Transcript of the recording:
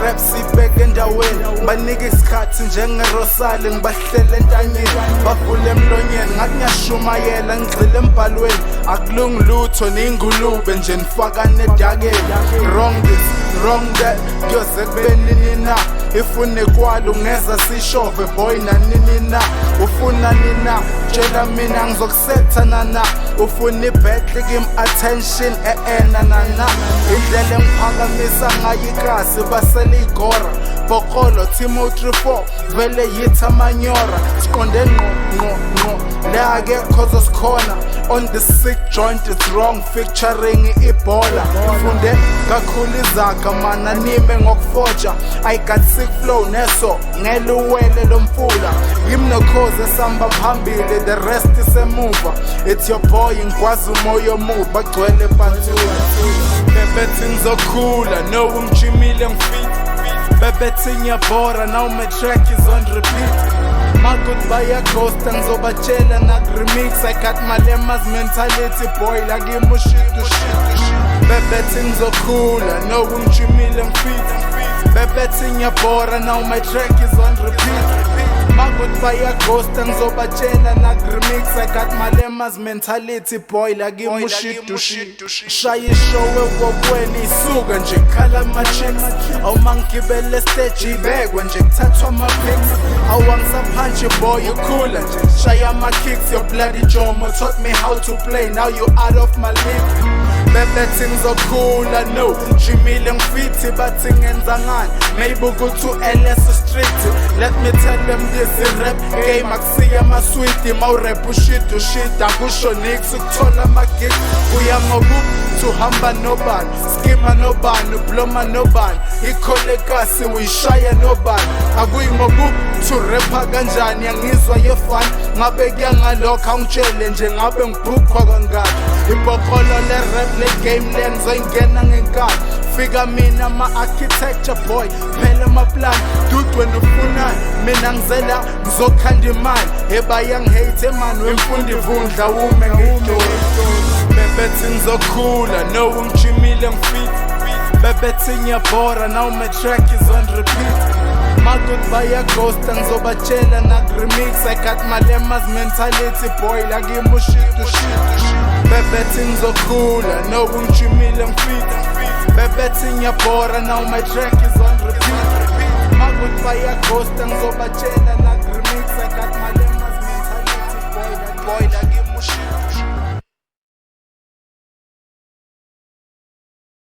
rap sibeke endaweni banike isikhathi njengeRosali ngibahlele entanyeni bavule emlonyeni ngathi ngiyashumayela ngigxile embhalweni akulungi lutho ningulube nje nifakane edakeni wrong this wrong that kuyoze kube nini na ifune kwalo ngeza sishove boy nanini na ufuna nina tshela mina ngizokusetha nana ufuna ibetli kim attention na indlela engiphakamisa ngayo ikasi basele igora Bokolo Timothy 4 vele yithi amanyora siqonde ngqo la akekho sikhona on the sick joint it's wrong featuring ibola ufunde kakhulu izaga mana nime ngokufoja I got sick flow neso ngeluwele lomfula ngimnokhoze samba phambili the rest is emuva it's your boy ngikwazi umoya omubi bagcwele phansi bebethi ngizokhula no umjimile ngifit bebethi ngiyabhora now my track is on repeat my goodbye ya ghost ngizobatshela na remix I got my lemmas mentality boy like shit bebethi ngizokhula no umjimile ngifit bebethi ngiyabhora now my track is on repeat my goodbye ya ghost ngizobatshela na remix I got my lemmas mentality boy like shit shaya ishow ekokweni isuka nje khala ama chicks awumangibele stage ibekwe nje kuthathwa ama pics awangisaphanje boy ukhula nje shaya ama kicks your bloody jomo taught me how to play now you out of my league bebethi ngizokhula no jimile ngifiti bathi ngenza ngani maybe ukuthi LS street let me tell them this rap game akusiya masweet mawrap shit akusho nix ukuthola amagig kuya ngokuthi uhamba nobani skima nobani bloma nobani ikholekasi uyishaya nobani akuyi ngokuthi rapper kanjani yangizwa yefan ngabe kuyangalokho angitshele nje ngabe ngibhukhwa kangaka ibokolo le rap le game le ngizoyingena ngenkani fika mina ma architecture boy phela ama plan dude wena ufunani mina ngizela ngizokhanda imali ebayangihate man wemfundo ivundla ume ngidlo bebethi ngizokhula no umjimile ngifit bebethi ngiyabhora now my track is on repeat my goodbye ya ghost ngizobatshela na remix I got my lemmas mentality boy like shit bebethi ngizokhula no umjimile ngifit bebethi ngiyabhora now my track is on repeat my goodbye ya ghost ngizobatshela na